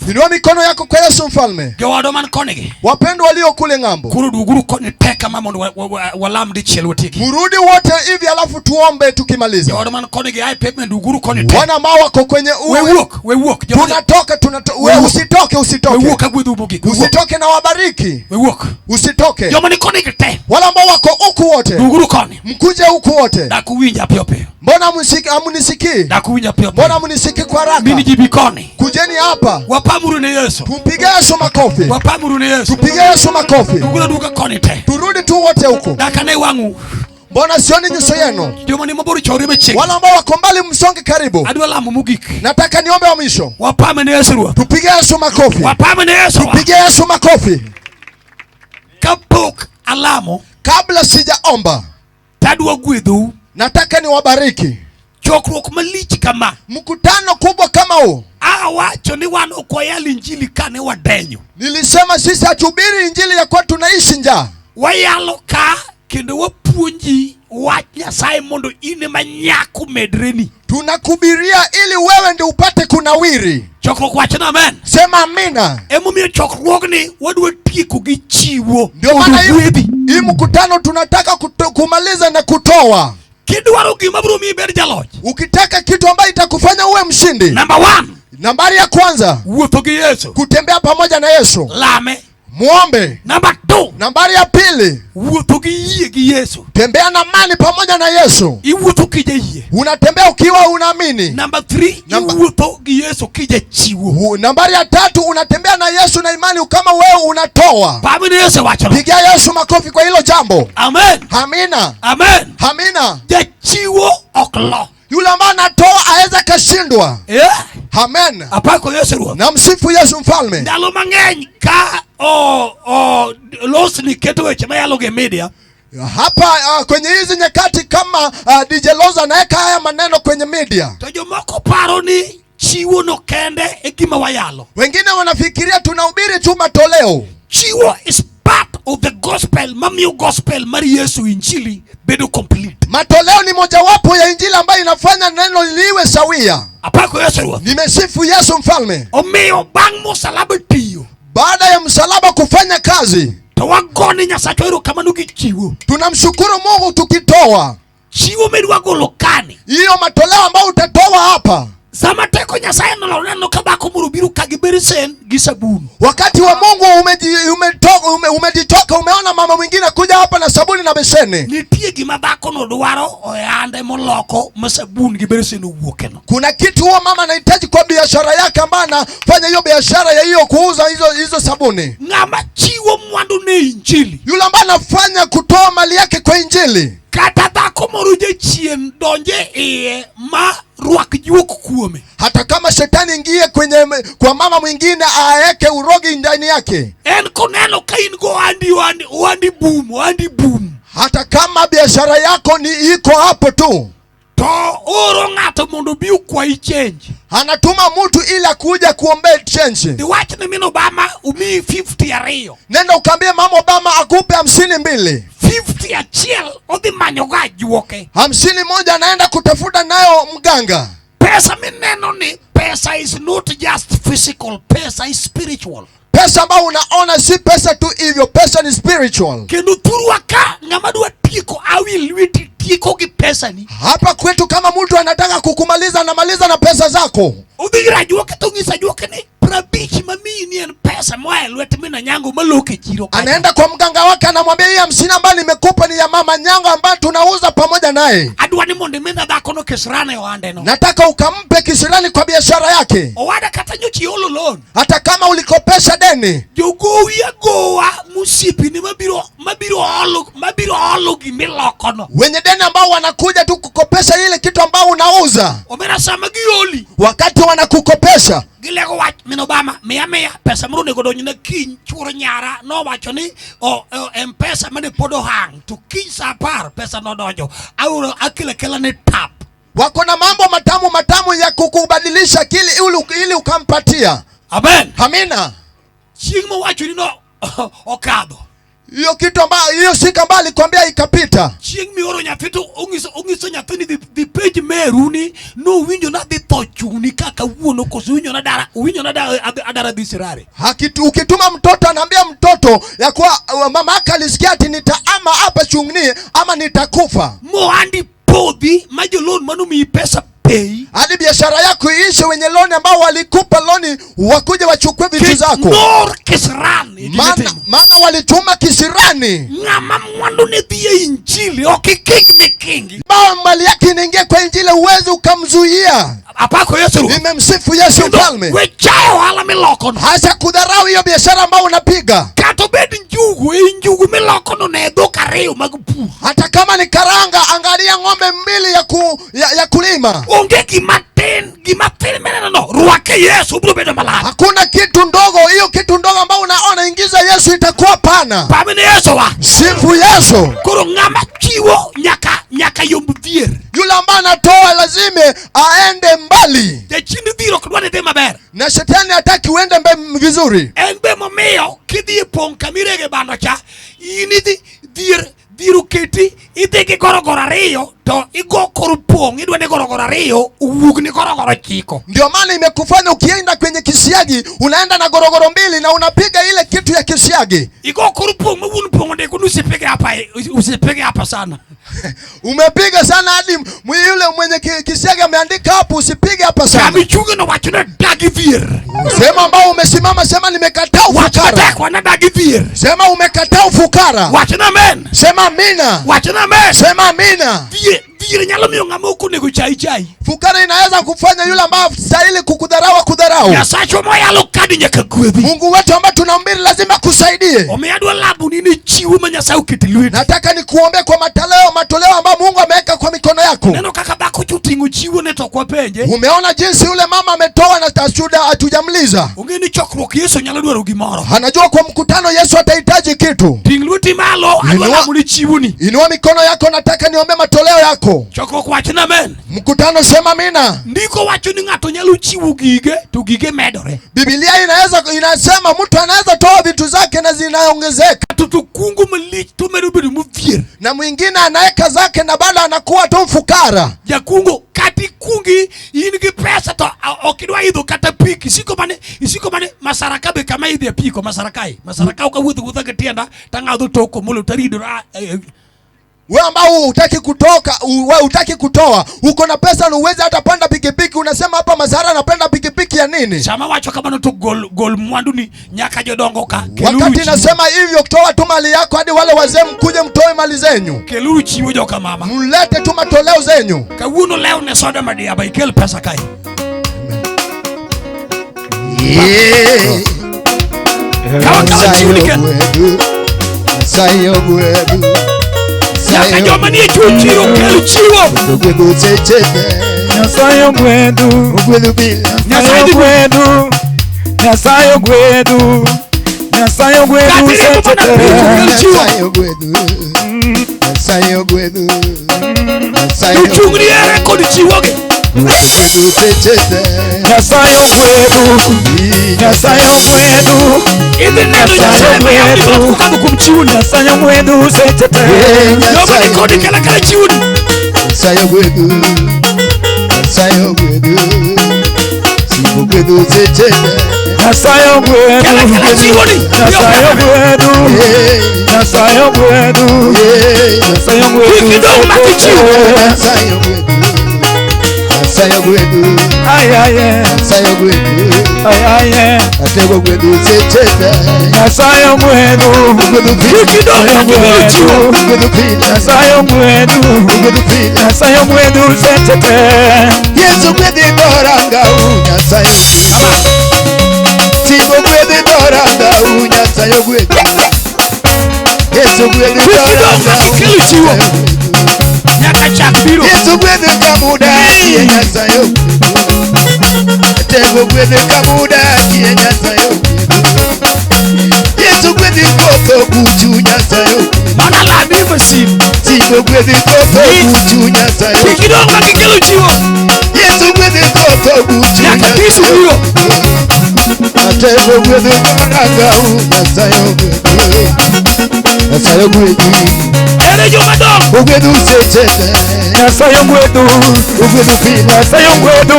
Inua mikono yako kwa Yesu mfalme. Wapendwa walio kule ng'ambo, murudi wote hivi alafu tuombe tukimaliza. Wana ambao wako kwenye tunatoka, usitoke na wabariki. Usitoke. Wala ambao wako huku wote, mkuje huku wote. Mbona amunisikii? Mbona amunisikii kwa haraka? Kujeni hapa. Tumpige Yesu makofi. Tupige Yesu makofi. Turudi tu wote huko. Mbona sioni nyuso yenu? Wala ambao wako mbali msonge karibu. Nataka niombe wa mwisho. Tupige Yesu makofi. Tupige Yesu makofi. Kabla sijaomba, nataka niwabariki. Mkutano kubwa kama huu. Nilisema sisi hatuhubiri injili ya kwa tunaishi njaa. Tunakubiria ili wewe ndio upate kunawiri. Sema amina. Ndio maana hii mkutano tunataka kumaliza na kutoa. Ukitaka kitu ambayo itakufanya uwe mshindi. Nambari ya kwanza, kutembea pamoja na Yesu. Muombe. Nambari ya pili, tembea na amani pamoja na Yesu. Unatembea ukiwa unaamini. Nambari ya tatu, unatembea na Yesu na imani kama wewe unatoa. Pigia Yesu makofi kwa hilo jambo. Amina. Amina. Yule ambaye anatoa aweza kashindwa. Amen. Na msifu Yesu mfalme. Hapa kwenye hizi nyakati kama DJ Loza anaweka haya maneno kwenye media. Wengine wanafikiria tunahubiri tu matoleo. Is part of the gospel, gospel mari Yesu injili bedo complete. Matoleo ni mojawapo ya injili ambayo inafanya neno liwe sawia. Nimesifu Yesu mfalme. Baada ya msalaba kufanya kazi, tunamshukuru Mungu tukitoa. Hiyo matoleo ambayo utatoa hapa, wakati wa Mungu umejitoka, umeona mama mwingine kuja hapa na sabuni na beseni. Kuna kitu huo mama anahitaji kwa biashara yake ambayo anafanya hiyo biashara ya hiyo kuuza hizo sabuni. Yule ambaye anafanya kutoa mali yake kwa injili. Hata kama shetani ingie kwa mama mwingine aeke urogi ndani yake. Hata kama biashara yako ni iko hapo tu, anatuma mtu ili akuja kuombea change. Nenda ukaambie mama Obama akupe 52. 51 anaenda kutafuta nayo mganga. Pesa is not just physical, pesa is spiritual. Pesa ambayo unaona si pesa tu hivyo, pesa ni spiritual. Hapa kwetu kama mtu anataka kukumaliza, anamaliza na pesa zako. Anaenda kwa mganga wake anamwambia hii 50 ambayo nimekupa ni ya mama Nyango ambayo tunauza pamoja naye. Nataka ukampe kisirani kwa biashara yake. Hata kama ulikopesha deni, wenye deni ambao wanakuja tu kukopesha ile kitu ambao unauza, wakati wanakukopesha pesa mrune godonyine kin churo nyara no wachoni mpesa mane podo hang to kinsa par pesa no dojo au akile kila ni tap. Wako na mambo matamu ya kukubadilisha akili ili ukampatia. Amen. Amina. Chingmo wachoni no okado. Hiyo kitu ambayo hiyo sika mbali kwambia ikapita. Chieng mi oro nyafito ongiso nyathini the page meruni no winjo na dhi tochuni kaka wuono koso winjo na dara adara dhisirare. Ukituma mtoto anaambia mtoto ya kuwa mama yake alisikia ati nitaama hapa chungni ama nitakufa. Moandi podhi majolon manu mi pesa pay. Hadi biashara yako iishe, wenye loan ambao walikupa loan wakuje wachukue vitu zako. Nor kisirani. Maana walituma kisirani. Ngama mwandu nithie injili okikik mikingi. Bao mali yake inaingia kwa injili uwezi ukamzuia. Apako Yesu. Nimemsifu Yesu mfalme. Wechayo hala milokono. Hasa kudharau hiyo biashara ambao unapiga. Kato bedi njugu milokono na edoka reo magupu. Hata kama ni karanga, angalia ng'ombe 2 ya kulima. Onge gimaten menena no. Ruake Yesu bro bedo malaya. Hakuna kitu ndogo, hiyo kitu ndogo ambao unaona ingiza Yesu itakuwa pana. Pamene Yesu wa. Sifu Yesu. Kuro ngama chiwo nyaka yombudhier. Yule ambaye anatoa lazima aende mbali. Ya chini dhiro kudwane de maber. Na shetani hataki uende vizuri. Enbe momeo kidhi pong kamirege bando cha. Ini dhiru keti idhiki gorogoro riyo to igo korupong idwane gorogoro riyo uwuok ni gorogoro chiko. Ndio maana imekufanya ukienda kwenye kisiagi unaenda na gorogoro 2 na unapiga ile kitu ya kisiagi. Igo korupong mwun pongo de kunu usipige hapa sana. Umepiga sana hadi yule mwenye kisiagi ameandika hapo usipige hapa sana. Kami chunga na wachuna dagivir. Sema ambao umesimama sema nimekataa ufukara. Wachuna dagivir. Sema umekataa ufukara. Wachuna amen. Sema amina. Wachuna amen. Sema amina. Vire nyalo miyo ngama okunego chai. Fukara inaweza kufanya yule ambaye stahili kukudharau. Nyasacho moya lokadi nyaka gwedhi. Mungu wetu ambaye tunamhubiri lazima kusaidie. Omeadwa labu nini chiwo manyasa ukitiluiti. Nataka nikuombe kwa matoleo ambayo Mungu ameweka kwa mikono yako. Neno kaka bako chutingo chiwo neto kwa penje. Umeona jinsi yule mama ametoa na tashuda hatujamliza. Ungeni chokruok Yesu nyalo dwaro gimoro. Anajua kwa mkutano Yesu atahitaji kitu. Tingluti malo alabu ni chiwoni. Inua mikono yako, nataka niombe matoleo yako. Chokruok wachina amen. Mkutano sema amina. Ndiko wacho ni ngato nyalo chiwo gige to gige medore. Biblia inasema mtu anaweza toa vitu zake na zinaongezeka. Tutukungu malich tumerubiru mudhier. Na mwingine anaweka zake na bado anakuwa tu mfukara. Ya kungu kati kungi ingi pesa to okidwa idho kata piki isiko mane masarakabe kama idhi ya piko masarakai ka wudhu ketienda tangado toko molo tarido. Wewe ambao hutaki kutoa, uko na pesa na uweze hata panda pikipiki, unasema hapa Mazara anapenda pikipiki ya nini? Sama wacho kama no to gol mwandu ni nyaka jodongo ka. Wakati nasema hivyo, kutoa tu mali yako hadi wale wazee mkuje mtoe mali zenyu. Keluchi wojo kama mama. Mlete tu matoleo zenyu. Kawuno leo ne soda madia ba ikel pesa kai. Kawa chiwiliken. Sayo gwedu. Yaka joma ni chuchiro kelu chiwo. Gwedu cheche. Nyasayo gwedu. Gwedu bil. Nyasayo gwedu. Nyasayo gwedu. Nyasayo gwedu cheche. Nyasayo gwedu. Nyasayo gwedu. Nyasayo chungri ere kodi chiwoge. Gwedu cheche. Nyasayo gwedu. Nyasayo gwedu. Ile neno Nyasayo gwedu. Kukabu kumchiuni. Nyasayo gwedu cheche. Yoma ni kodi kala chiuni. Nyasayo gwedu. Nyasayo gwedu. Sibu gwedu cheche. Nasayo gwedu. Nasayo gwedu. Nasayo gwedu. Nasayo gwedu. Nasayo gwedu. Nasayo gwedu. Ay ay. Nasayo gwedu. Ay ay. Atego gwedu cheche. Nasayo gwedu. Gwedu kido gwedu. Gwedu pili. Nasayo gwedu. Gwedu pili. Nasayo gwedu cheche. Yesu gwedu doranga unyasayo. Sibo gwedu doranga unyasayo gwedu. Yesu gwedu doranga unyasayo. Nyaka chakbiro. Yesu gwedu kamuda unyasayo. Tego gwedu kamuda unyasayo. Yesu gwedu koto kuchu unyasayo. Mana la biba sim. Sibo gwedu koto kuchu unyasayo. Kidonga kikelo chiwo. Yesu gwedu koto kuchu unyasayo. Nyaka pisu biro. Atego gwedu doranga unyasayo gwedu. Nyasaye ogwedhi. Ere joma dongo. Ogwedhu seche te. Nyasaye ogwedhu. Ogwedhu pile. Nyasaye ogwedhu.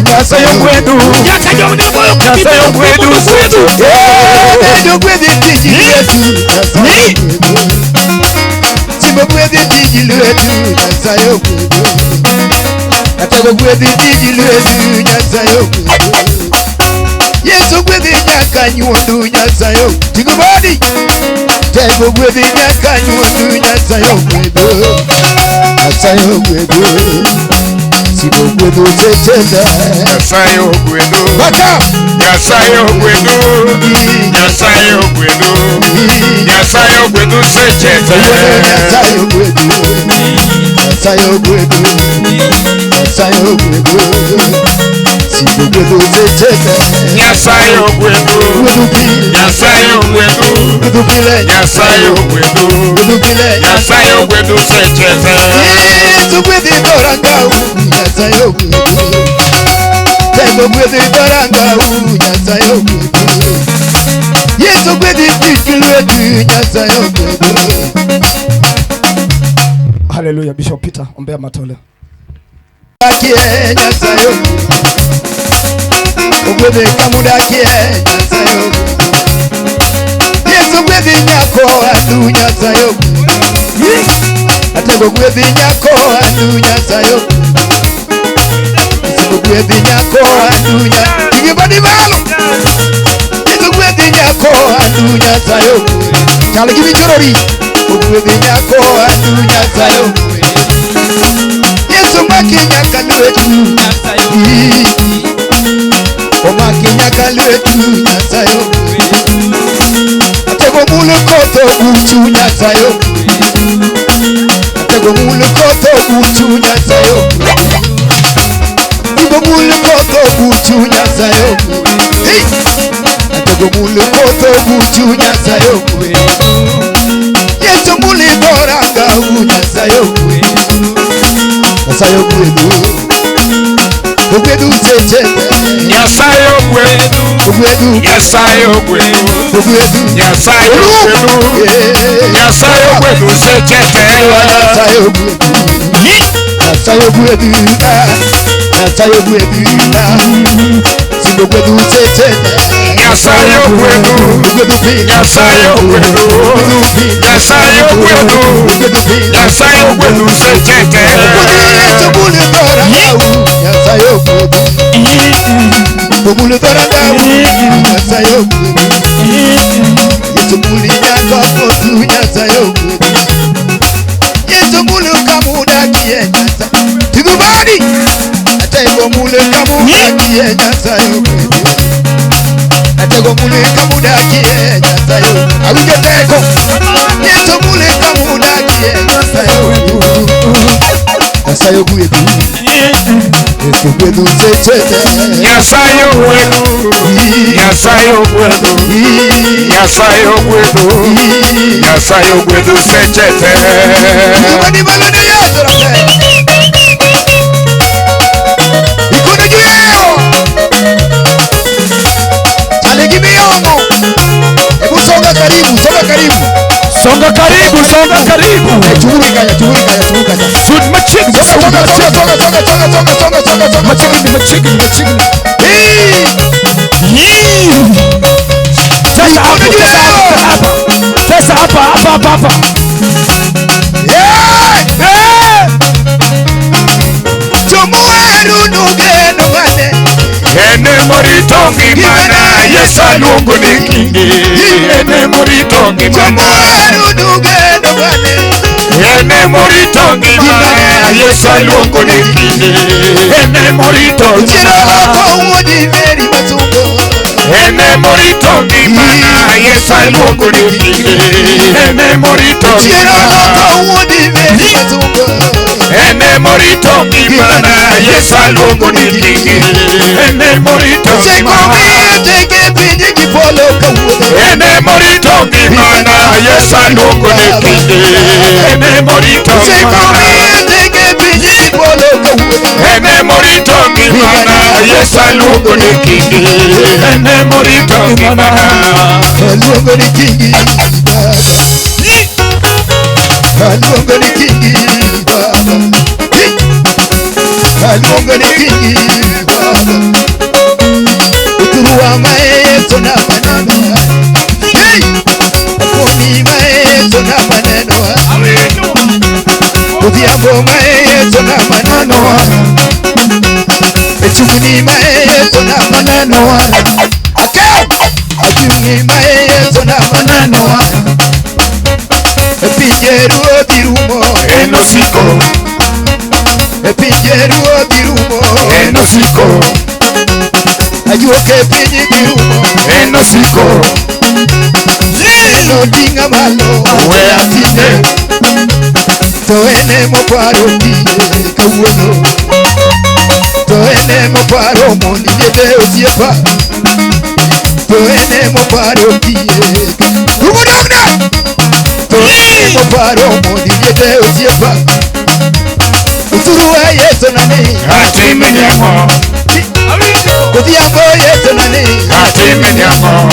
Nyasaye ogwedhu. Nyaka joma ne boyo ka Nyasaye ogwedhu. Bedo ogwedhi tiji Yesu. Nyasaye ogwedhu. Simba ogwedhi tiji lwetu. Nyasaye ogwedhu. Atego ogwedhi tiji lwetu. Nyasaye ogwedhu. Yesu ogwedhi nyaka nyuondu. Nyasaye ogwedhu. Tigo body. Tego ogwedhi nyaka nyuondu. Nyasaye ogwedhu. Nyasaye ogwedhu. Simba ogwedhu setenda. Nyasaye ogwedhu. Bata. Nyasaye ogwedhu. Nyasaye ogwedhu. Nyasaye ogwedhu seche te. Nyasaye ogwedhu. Nyasaye ogwedhu. Nyasaye ogwedhu. Simba ogwedhu setenda. Nyasaye ogwedhu. Nyasaye ogwedhu. Ogwedhu pile. Nyasaye ogwedhu. Ogwedhu pile. Nyasaye ogwedhu seche te. Yesu ogwedhi dorangau. Nyasaye ogwedhu. Tego ogwedhi dorangau. Nyasaye ogwedhu. Yesu ogwedhi tiji lwetu. Nyasaye ogwedhu. Hallelujah. Bishop Peter, ombea matoleo. Akie Nyasaye ogwedhi kamudakie. Nyasaye ogwedhu. Yesu ogwedhi nyako andu. Nyasaye ogwedhu. Atego ogwedhi nyako andu. Nyasaye ogwedhu. Yesu ogwedhi nyako andu. Igi badi malo. Yesu ogwedhi nyako andu. Nyasaye ogwedhu. Chal gi winjorori. Ogwedhi nyako andu. Nyasaye ogwedhu. Yesu maki nyaka lwetu. Omaki nyaka lwetu. Nyasaye ogwedhu. Atego mulu koto buchu. Nyasaye ogwedhu. Atego mulu koto buchu. Nyasaye ogwedhu. Atego mulu koto buchu. Nyasaye ogwedhu. Atego mulu koto buchu. Nyasaye ogwedhu. Yesu muli dorangau. Nyasaye ogwedhu. Nyasaye ogwedhu. Ogwedhu seche te. Nyasaye ogwedhu. Ogwedhu. Nyasaye ogwedhu. Ogwedhu. Nyasaye ogwedhu. Nyasaye ogwedhu seche te. Nyasaye ogwedhu. Nyasaye ogwedhu. Nyasaye ogwedhu. Simba ogwedhu seche te. Nyasaye ogwedhu. Ogwedhu pile. Nyasaye ogwedhu. Nyasaye ogwedhu. Nyasaye ogwedhu seche te. Yesu muli dorangau. Nyasaye ogwedhu. Muli dorangau. Nyasaye ogwedhu. Yesu muli nyako kotu. Nyasaye ogwedhu. Yesu muli kamudakie. Nyasaye tigo badi. Atego muli kamudakie. Nyasaye ogwedhu. Atego muli kamudakie. Nyasaye ogwedhu. Awije teko. Yesu muli kamudakie. Nyasaye ogwedhu. Nyasaye ogwedhu. Yesu ogwedhu seche te. Nyasaye ogwedhu. Nyasaye ogwedhu. Nyasaye ogwedhu. Nyasaye ogwedhu seche te. Badi balone Yesu rafe. Ikono juu yao. Alegi miomo. Hebu songa karibu, songa karibu. Songa karibu, songa karibu. Chukuri kaya. Food machigni. Songa. Machigni. Sasa hapa. Tumueru nugeno mane. Ene morito ngimana Yesu aluongo ni kingi. Ene morito ngimana. Tumueru nugeno mane. Ene morito ngimana Yesu aluongo ni kingi. Ene morito ngimana. Ene morito ngimana Yesu aluongo ni kingi. Ene morito ngimana. Ene morito ngimana Yesu aluongo ni kingi. Ene morito ngimana. Ene morito ngimana Yesu aluongo ni kingi. Ene morito ngimana. Ene morito ngimana Yesu aluongo ni kingi. Ene morito ngimana. Aluongo ni kingi. Kaluongo ni kingi baba. Kaluongo ni kingi baba. Uturuwa maeto na maneno. Akoni maeto na maneno. Udhiambo maeto na maneno. Echungni maeto na maneno. Ajungi maeto na maneno. Epinjeru odirumo Enosiko Epinjeru odirumo Enosiko Ajuoke pinyi dirumo Enosiko Eno dinga malo Awe atine To ene mo paro kiye kawuono To ene mo paro moni jebe osiepa To ene mo paro kiye Kumunogna To ene mo paro moni jebe osiepa Uturuwa yeso nani Atime nyamo Kudhiambo yeso nani Atime nyamo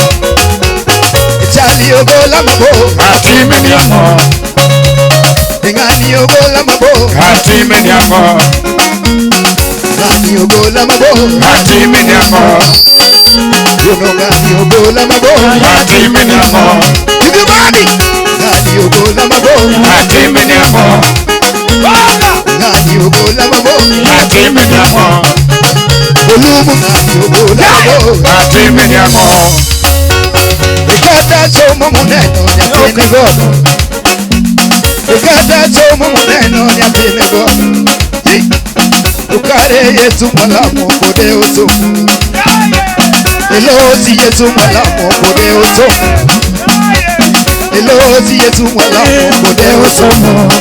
Chali ogola mabo Atime nyamo Ngani ogola mabo Atime nyamo Ngani ogola mabo Atime nyamo Yono ngani ogola mabo Atime nyamo Everybody Ngani ogola mabo Atime nyamo Ngani ogola mabo Atime nyamo Olumu ngani ogola mabo Atime nyamo Ekata chomo muneno nyapene gogo Ekata chomo muneno nyapene gogo Ukare Yesu mwalamo kode osomo Elozi Yesu mwalamo kode osomo Elozi Yesu mwalamo kode osomo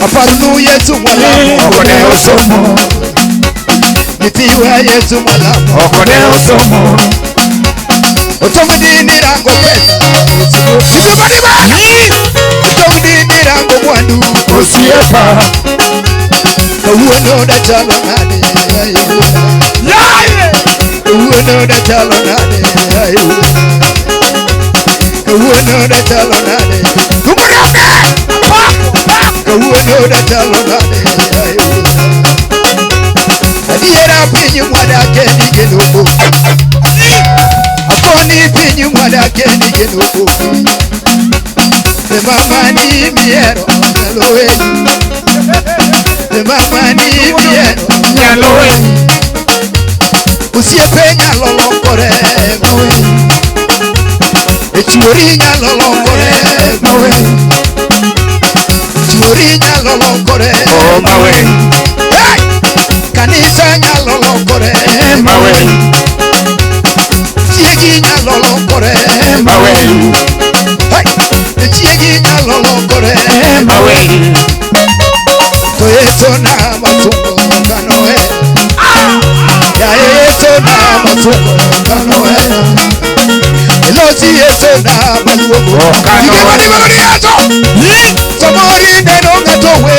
Aparnu Yesu mwalamo kode osomo Nitiwa Yesu mwalamo Okode osomo Otongdini rango pesa Everybody back Otongdini rango mwandu Osiepa Kawuono da chalo nade Kawuono da chalo nade Kawuono da chalo nade Kumunogna Kawuono da chalo nade Adiera pinyu mwadake nigenuko Akoni pinyu mwadake nigenuko The mama ni miero Nalowe The mama ni miero Nyalowe Usiepe nyalolongore mawe Echuri nyalolongore mawe Echuri nyalolongore Oh mawe Hey! Kanisa nyalolongore Mawe Chiegi nyalolongore Mawe Hey! Chiegi nyalolongore Mawe To Yesu na matungo kanoe Ya Yesu na matungo kanoe Elozi Yesu na matungo kanoe. Ikemani maloni yato Samori neno ngato we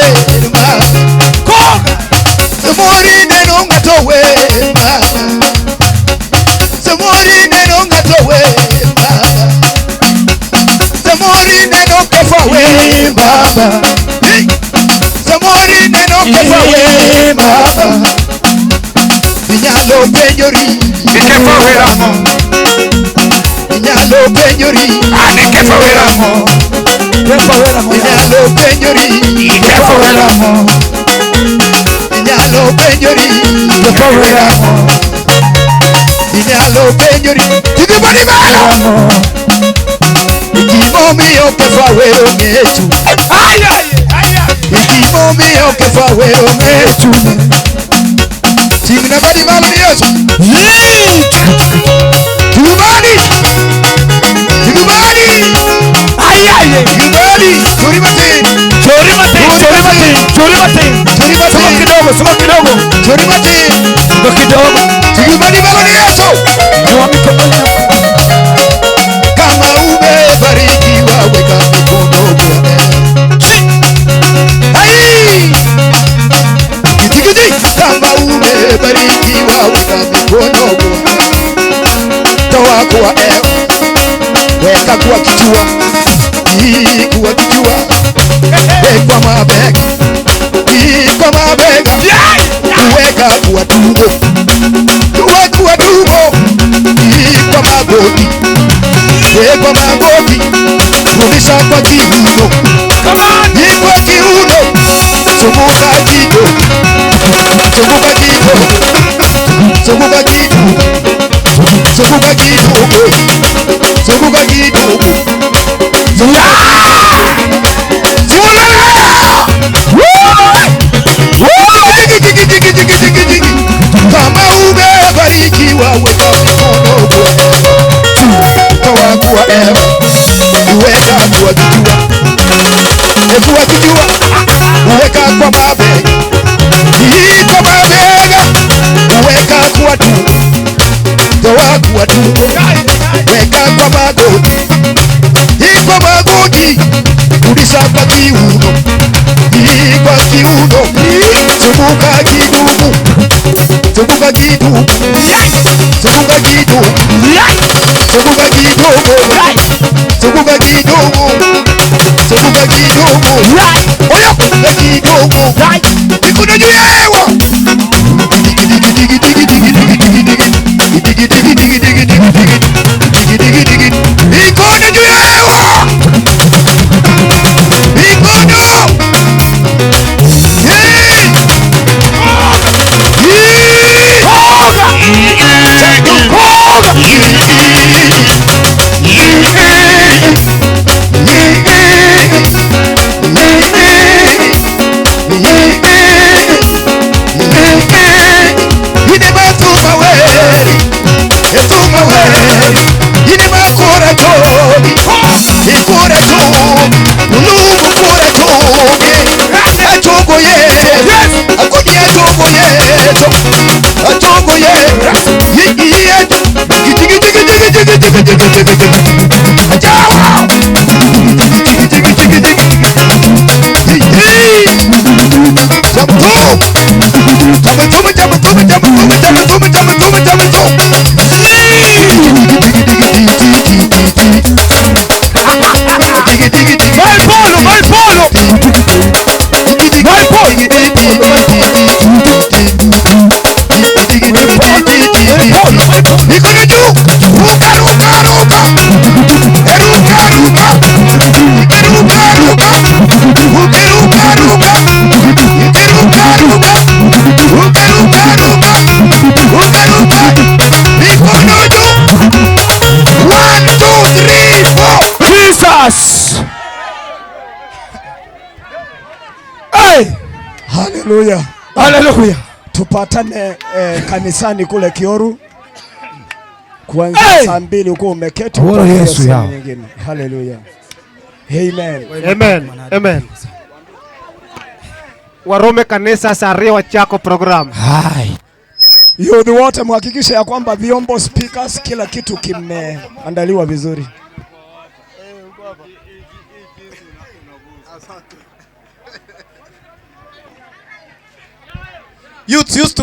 mama Koga Samori neno ngato we mama Samori neno ngato we mama Samori neno kefa we mama Samori neno kefa we mama Inyalo penjori Ikefa weramo Inyalo penjori Ikefa weramo Inyalo penjori Ikefa weramo Inyalo penjori Ikefa weramo Inyalo penjori Everybody back Ikimo miyo kefa wero ngechu Ikimo miyo kefa wero ngechu Chimina badi malo ni Yesu Everybody Everybody Everybody Chori matin Chori matin Chori matin Suma kidogo Chori matin Suma kidogo Everybody malo ni Yesu Nyua mikono yako Kama umebarikiwa weka mikono Bwana Hai Kitikiti Kama umebarikiwa weka mikono Bwana Toa kwa eo Weka kwa kichwa kuwakijua kwa mabega, kwa mabega, kuweka kwa tumbo, kuwa tumbo, kwa magoti, kwa magoti, rudisha kwa kiuno, kwa kiuno, zunguka kido, zunguka kido, zunguka kido, zunguka kido, zunguka kido, kama umebarikiwa weka mikono kwa kuwa weka kwa kijua, kwa kijua, weka kwa mabega, kwa mabega, weka kwa tumbo, kwa tumbo, weka kwa magoti, kwa magoti, rudisha kwa kiuno, kwa kiuno, zunguka kidumu, zunguka kidumu, zunguka kidumu, zunguka kidumu, zunguka kidumu, zunguka kidumu, oya kidumu, mikono juu ya hewa, mikono juu ya hewa, mikono. Haleluya. Haleluya. Tupatane kanisani kule Kioru kuanzia saa 2 huko umeketi kwa Yesu yao. Haleluya. Amen. Amen. Amen. Warome kanisa Sarewa Chako program. Hai. Youth wote mhakikishe ya kwamba vyombo, speakers, kila kitu kimeandaliwa vizuri. Youth used to